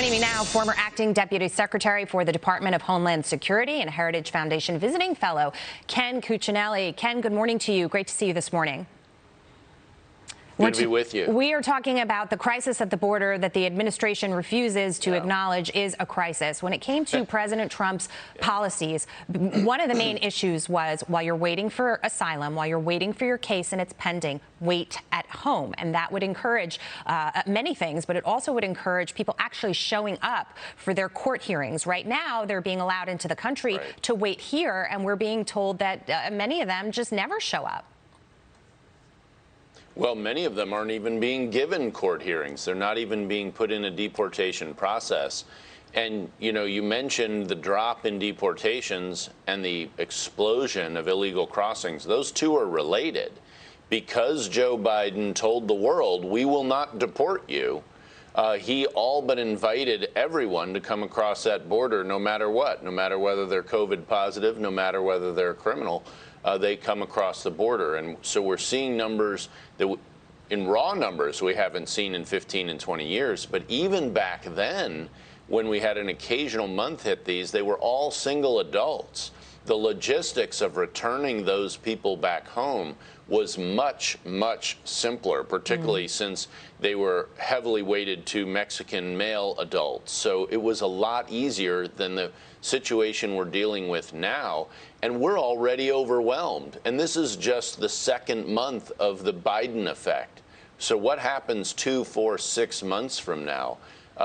Joining me now, former acting deputy secretary for the Department of Homeland Security and Heritage Foundation visiting fellow Ken Cuccinelli. Ken, good morning to you. Great to see you this morning. Good to be with you. We are talking about the crisis at the border that the administration refuses to acknowledge is a crisis. When it came to President Trump's policies, one of the main issues was while you're waiting for asylum, while you're waiting for your case and it's pending, wait at home. And that would encourage many things, but it also would encourage people actually showing up for their court hearings. Right now, they're being allowed into the country to wait here, and we're being told that many of them just never show up. Well, many of them aren't even being given court hearings. They're not even being put in a deportation process. And, you know, you mentioned the drop in deportations and the explosion of illegal crossings. Those two are related. Because Joe Biden told the world, we will not deport you, he all but invited everyone to come across that border no matter what, no matter whether they're COVID positive, no matter whether they're a criminal. They come across the border. And so we're seeing numbers that in raw numbers we haven't seen in 15 and 20 years. But even back then, when we had an occasional month hit these, they were all single adults. The logistics of returning those people back home was much, much simpler, particularly since they were heavily weighted to Mexican male adults. So it was a lot easier than the situation we're dealing with now. And we're already overwhelmed. And this is just the second month of the Biden effect. So what happens 2, 4, 6 months from now?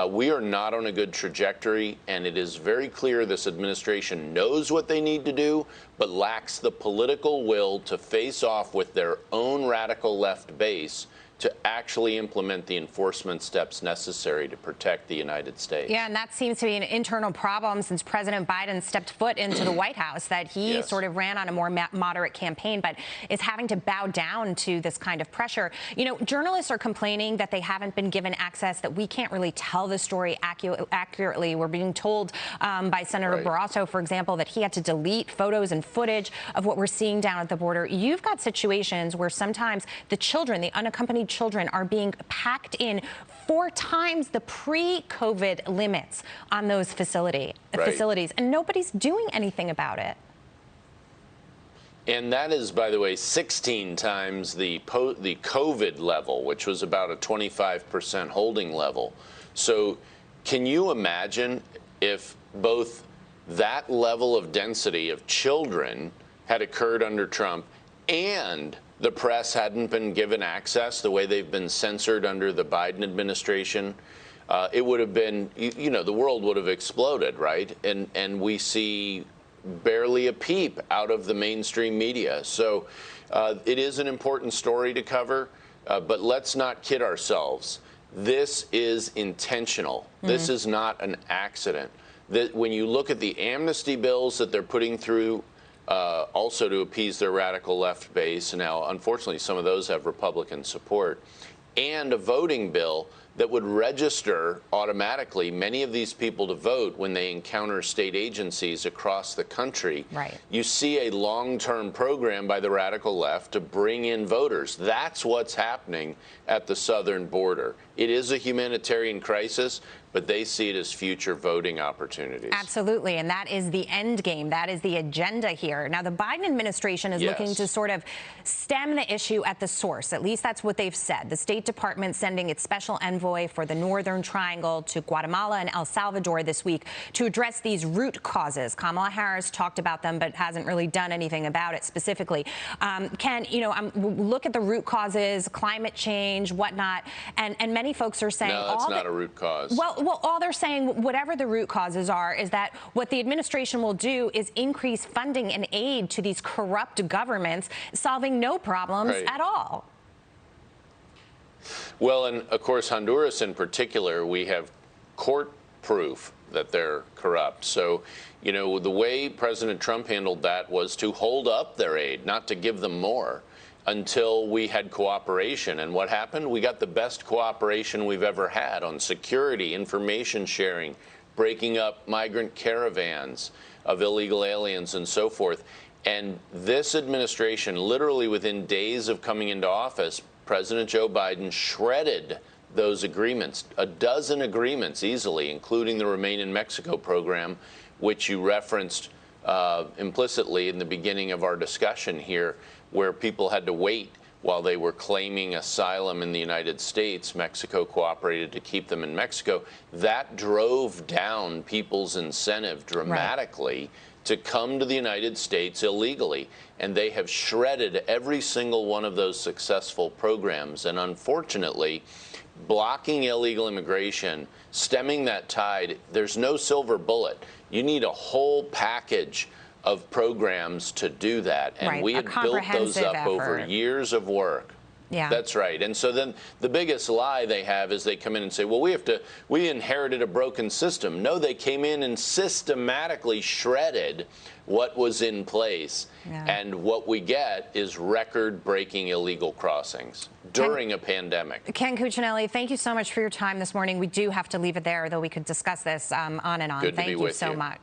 We are not on a good trajectory, and it is very clear this administration knows what they need to do, but lacks the political will to face off with their own radical left base to actually implement the enforcement steps necessary to protect the United States. Yeah, and that seems to be an internal problem since President Biden stepped foot into the White House, that he sort of ran on a more moderate campaign, but is having to bow down to this kind of pressure. You know, journalists are complaining that they haven't been given access, that we can't really tell the story accurately. We're being told by Senator Barrasso, for example, that he had to delete photos and footage of what we're seeing down at the border. You've got situations where sometimes the children, the unaccompanied children, are being packed in 4 times the pre-COVID limits on those facilities, and nobody's doing anything about it. And that is, by the way, 16 times the COVID level, which was about a 25% holding level. So can you imagine if both that level of density of children had occurred under Trump and the press hadn't been given access the way they've been censored under the Biden administration? It would have been, you know, the world would have exploded, right? And we see barely a peep out of the mainstream media. So it is an important story to cover, but let's not kid ourselves. This is intentional. This is not an accident. That when you look at the amnesty bills that they're putting through, also to appease their radical left base. Now, unfortunately, some of those have Republican support, and a voting bill that would register automatically many of these people to vote when they encounter state agencies across the country. You see a long-term program by the radical left to bring in voters. That's what's happening at the southern border. It is a humanitarian crisis, but they see it as future voting opportunities. Absolutely, and that is the end game. That is the agenda here. Now, the Biden administration is looking to sort of stem the issue at the source. At least that's what they've said. The State Department sending its special envoy for the Northern Triangle to Guatemala and El Salvador this week to address these root causes. Kamala Harris talked about them, but hasn't really done anything about it specifically. Ken, you know, look at the root causes, climate change, whatnot, and many folks are saying— No, that's not a root cause. Well, all they're saying, whatever the root causes are, is that what the administration will do is increase funding and aid to these corrupt governments, solving no problems at all. Well, and of course, Honduras in particular, we have court proof that they're corrupt. So, you know, the way President Trump handled that was to hold up their aid, not to give them more, until we had cooperation. And what happened? We got the best cooperation we've ever had on security, information sharing, breaking up migrant caravans of illegal aliens and so forth. And this administration, literally within days of coming into office, President Joe Biden shredded those agreements, a dozen agreements easily, including the Remain in Mexico program, which you referenced implicitly in the beginning of our discussion here, where people had to wait while they were claiming asylum in the United States. Mexico cooperated to keep them in Mexico. That drove down people's incentive dramatically to come to the United States illegally. And they have shredded every single one of those successful programs. And unfortunately, blocking illegal immigration, stemming that tide, there's no silver bullet. You need a whole package of programs to do that. And we had built those up over years of work. Yeah. That's right. And so then the biggest lie they have is they come in and say, well, we inherited a broken system. No, they came in and systematically shredded what was in place. Yeah. And what we get is record-breaking illegal crossings during a pandemic. Ken Cuccinelli, thank you so much for your time this morning. We do have to leave it there, though we could discuss this on and on. Good to be Thank you with so you. much.